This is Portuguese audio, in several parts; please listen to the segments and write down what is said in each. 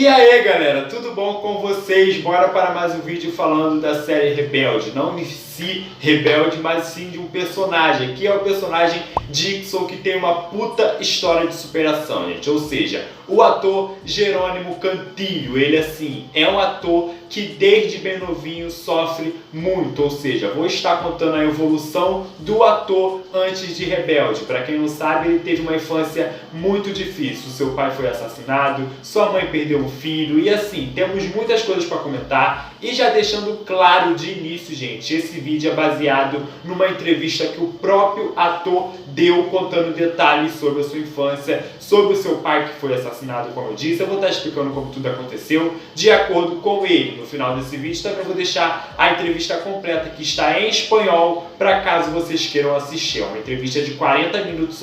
E aí galera, tudo bom com vocês? Bora para mais um vídeo falando da série Rebelde. Não em si Rebelde, mas sim de um personagem, que é o personagem Dixon, que tem uma puta história de superação, gente. Ou seja, o ator Jerônimo Cantillo, ele assim, é um ator que desde bem novinho sofre muito. Ou seja, vou estar contando a evolução do ator antes de Rebelde. Para quem não sabe, ele teve uma infância muito difícil. Seu pai foi assassinado, sua mãe perdeu um filho e assim, temos muitas coisas para comentar. E já deixando claro de início, gente, esse vídeo é baseado numa entrevista que o próprio ator deu contando detalhes sobre a sua infância, sobre o seu pai que foi assassinado, como eu disse. Eu vou estar explicando como tudo aconteceu de acordo com ele. No final desse vídeo também vou deixar a entrevista completa, que está em espanhol, para caso vocês queiram assistir. É uma entrevista de 40 minutos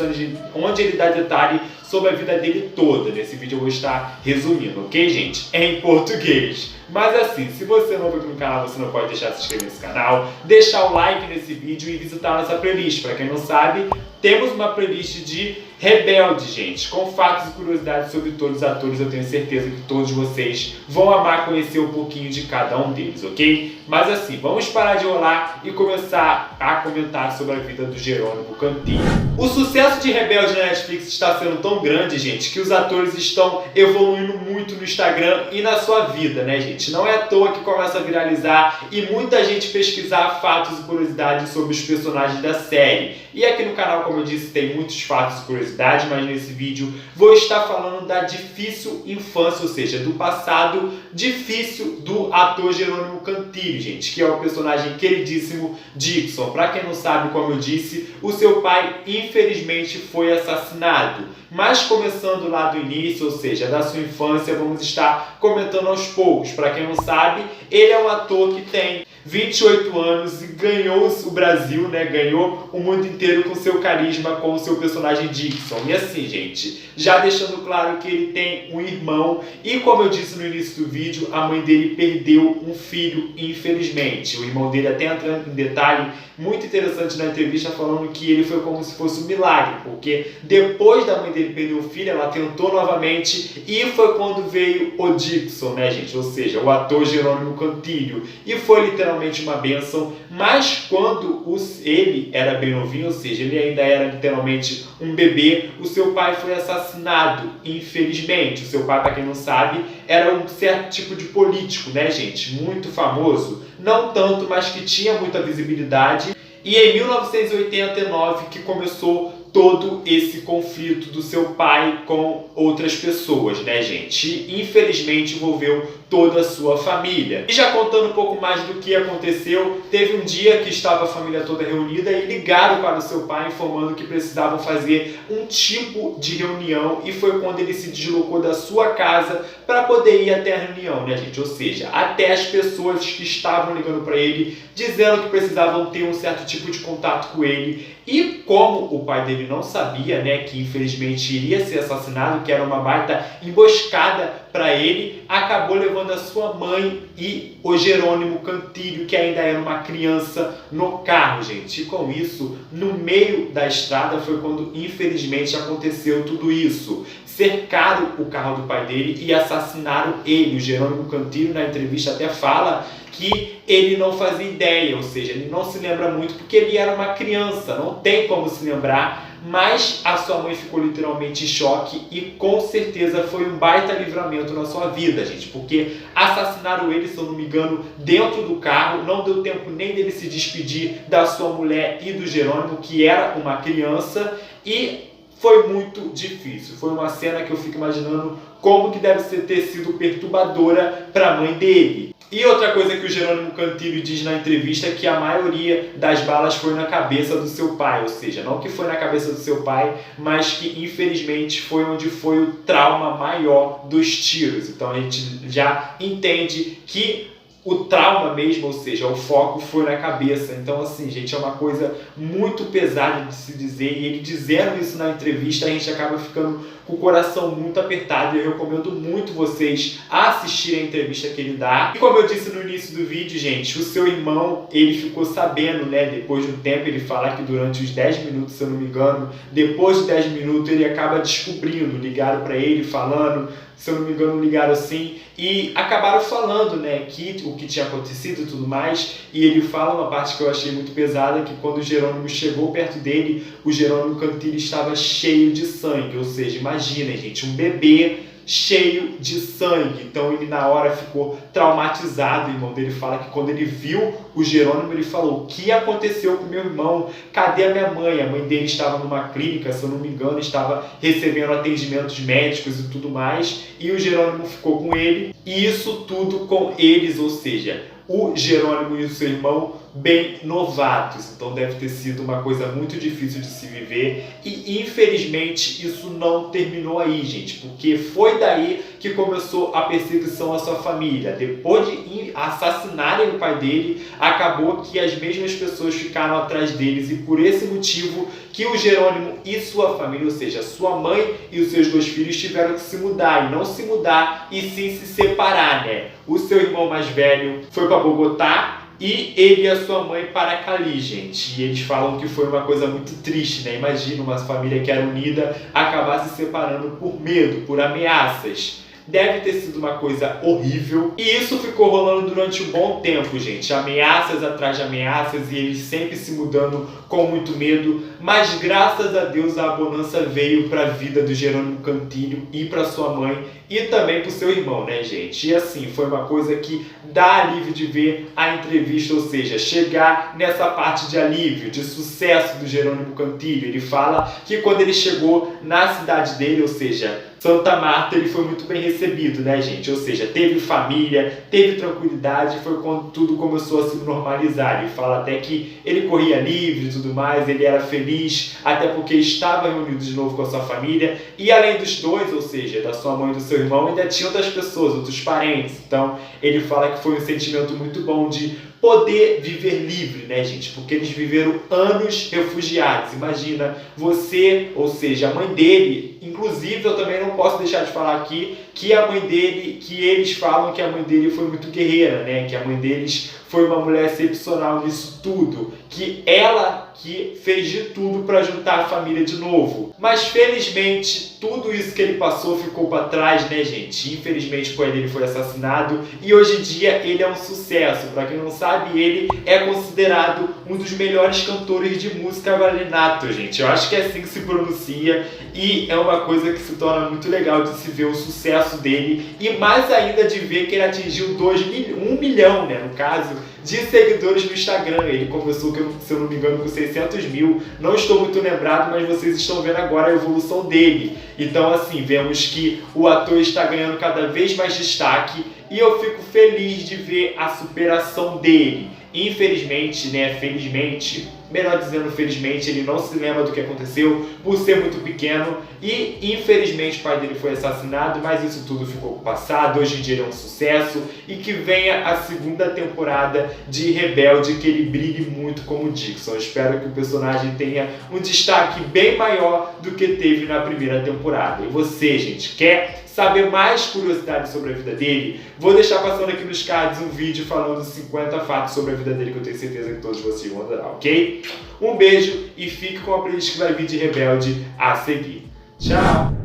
onde ele dá detalhe sobre a vida dele toda. Nesse vídeo eu vou estar resumindo, ok, gente? É em português. Mas assim, se você é novo aqui no canal, você não pode deixar de se inscrever nesse canal, deixar o like nesse vídeo e visitar a nossa playlist. Para quem não sabe, temos uma playlist de Rebelde, gente, com fatos e curiosidades sobre todos os atores. Eu tenho certeza que todos vocês vão amar conhecer um pouquinho de cada um deles, ok? Mas assim, vamos parar de enrolar e começar a comentar sobre a vida do Jerônimo Cantillo. O sucesso de Rebelde na Netflix está sendo tão grande, gente, que os atores estão evoluindo muito no Instagram e na sua vida, né, gente? Não é à toa que começa a viralizar e muita gente pesquisar fatos e curiosidades sobre os personagens da série. E aqui no canal, como eu disse, tem muitos fatos e curiosidades, mas nesse vídeo vou estar falando da difícil infância, ou seja, do passado difícil do ator Jerônimo Cantillo, gente, que é o personagem queridíssimo Dixon. Para quem não sabe, como eu disse, o seu pai infelizmente foi assassinado. Mas começando lá do início, ou seja, da sua infância, vamos estar comentando aos poucos. Para quem não sabe, ele é um ator que tem 28 anos e ganhou o Brasil, né? Ganhou o mundo inteiro com seu carisma, com o seu personagem Dixon. E assim, gente, já deixando claro que ele tem um irmão e, como eu disse no início do vídeo, a mãe dele perdeu um filho, infelizmente. O irmão dele até entrando em detalhe muito interessante na entrevista, falando que ele foi como se fosse um milagre, porque depois da mãe dele perder o filho, ela tentou novamente e foi quando veio o Dixon, né, gente? Ou seja, o ator Jerônimo Cantillo. E foi literalmente uma bênção, mas quando ele era bem novinho, ou seja, ele ainda era literalmente um bebê, o seu pai foi assassinado, infelizmente. O seu pai, para quem não sabe, era um certo tipo de político, né, gente? Muito famoso. Não tanto, mas que tinha muita visibilidade. E em 1989 que começou todo esse conflito do seu pai com outras pessoas, né, gente? E, infelizmente envolveu toda a sua família. E já contando um pouco mais do que aconteceu, teve um dia que estava a família toda reunida e ligaram para o seu pai informando que precisavam fazer um tipo de reunião, e foi quando ele se deslocou da sua casa para poder ir até a reunião, né, gente? Ou seja, até as pessoas que estavam ligando para ele, dizendo que precisavam ter um certo tipo de contato com ele. E como o pai dele não sabia, né, que infelizmente iria ser assassinado, que era uma baita emboscada para ele, acabou levando a sua mãe e o Jerônimo Cantillo, que ainda era uma criança, no carro, gente. E com isso, no meio da estrada, foi quando infelizmente aconteceu tudo isso. Cercaram o carro do pai dele e assassinaram ele. O Jerônimo Cantillo, na entrevista, até fala que ele não fazia ideia, ou seja, ele não se lembra muito porque ele era uma criança, não tem como se lembrar, mas a sua mãe ficou literalmente em choque e com certeza foi um baita livramento na sua vida, gente, porque assassinaram ele, se eu não me engano, dentro do carro, não deu tempo nem dele se despedir da sua mulher e do Jerônimo, que era uma criança, e foi muito difícil. Foi uma cena que eu fico imaginando como que deve ter sido perturbadora para a mãe dele. E outra coisa que o Jerônimo Cantillo diz na entrevista é que a maioria das balas foi na cabeça do seu pai, ou seja, não que foi na cabeça do seu pai, mas que infelizmente foi onde foi o trauma maior dos tiros. Então a gente já entende que o trauma mesmo, ou seja, o foco foi na cabeça. Então assim, gente, é uma coisa muito pesada de se dizer, e ele dizendo isso na entrevista, a gente acaba ficando com o coração muito apertado. E eu recomendo muito vocês assistirem a entrevista que ele dá. E como eu disse no início do vídeo, gente, o seu irmão, ele ficou sabendo, né, depois de um tempo. Ele fala que durante os 10 minutos, se eu não me engano, depois de 10 minutos ele acaba descobrindo, ligaram para ele falando se eu não me engano, ligaram assim e acabaram falando, né, que o que tinha acontecido e tudo mais. E ele fala uma parte que eu achei muito pesada, que quando o Jerônimo chegou perto dele, o Jerônimo Cantillo estava cheio de sangue. Ou seja, imaginem, gente, um bebê cheio de sangue. Então ele na hora ficou traumatizado. O irmão dele fala que quando ele viu o Jerônimo, ele falou: o que aconteceu com meu irmão? Cadê a minha mãe? A mãe dele estava numa clínica, se eu não me engano, estava recebendo atendimentos médicos e tudo mais, e o Jerônimo ficou com ele, e isso tudo com eles, ou seja, o Jerônimo e o seu irmão bem novatos. Então deve ter sido uma coisa muito difícil de se viver, e infelizmente isso não terminou aí, gente, porque foi daí que começou a perseguição à sua família. Depois de assassinarem o pai dele, acabou que as mesmas pessoas ficaram atrás deles, e por esse motivo que o Jerônimo e sua família, ou seja, sua mãe e os seus 2 filhos, tiveram que se mudar, e não se mudar, e sim se separar, né? O seu irmão mais velho foi para Bogotá, e ele e a sua mãe para Cali, gente. E eles falam que foi uma coisa muito triste, né? Imagina uma família que era unida acabar se separando por medo, por ameaças. Deve ter sido uma coisa horrível. E isso ficou rolando durante um bom tempo, gente. Ameaças atrás de ameaças, e eles sempre se mudando com muito medo. Mas graças a Deus a bonança veio para a vida do Jerônimo Cantillo e para sua mãe, e também para o seu irmão, né, gente? E assim, foi uma coisa que dá alívio de ver a entrevista, ou seja, chegar nessa parte de alívio, de sucesso do Jerônimo Cantillo. Ele fala que quando ele chegou na cidade dele, ou seja, Santa Marta, ele foi muito bem recebido, né, gente? Ou seja, teve família, teve tranquilidade, foi quando tudo começou a se normalizar. Ele fala até que ele corria livre e tudo mais, ele era feliz, até porque estava reunido de novo com a sua família. E além dos 2, ou seja, da sua mãe e do seu irmão, ainda tinha outras pessoas, outros parentes. Então, ele fala que foi um sentimento muito bom de poder viver livre, né, gente? Porque eles viveram anos refugiados. Imagina você, ou seja, a mãe dele. Inclusive, eu também não posso deixar de falar aqui que a mãe dele, que eles falam que a mãe dele foi muito guerreira, né? Que a mãe deles foi uma mulher excepcional nisso tudo, que ela que fez de tudo para juntar a família de novo. Mas felizmente tudo isso que ele passou ficou para trás, né, gente? Infelizmente o pai dele foi assassinado, e hoje em dia ele é um sucesso. Para quem não sabe, ele é considerado um dos melhores cantores de música vallenato, gente. Eu acho que é assim que se pronuncia, e é uma coisa que se torna muito legal de se ver o sucesso dele, e mais ainda de ver que ele atingiu 1 milhão, né, no caso, de seguidores no Instagram. Ele começou, se eu não me engano, com 600 mil. Não estou muito lembrado, mas vocês estão vendo agora a evolução dele. Então, assim, vemos que o ator está ganhando cada vez mais destaque, e eu fico feliz de ver a superação dele. Infelizmente, né, felizmente, melhor dizendo felizmente, ele não se lembra do que aconteceu por ser muito pequeno, e infelizmente o pai dele foi assassinado, mas isso tudo ficou com o passado. Hoje em dia ele é um sucesso, e que venha a 2ª temporada de Rebelde, que ele brilhe muito como Dixon. Eu espero que o personagem tenha um destaque bem maior do que teve na 1ª temporada. E você, gente, quer saber mais curiosidades sobre a vida dele? Vou deixar passando aqui nos cards um vídeo falando 50 fatos sobre a vida dele, que eu tenho certeza que todos vocês vão adorar, ok? Um beijo, e fique com a playlist que vai vir de Rebelde a seguir. Tchau!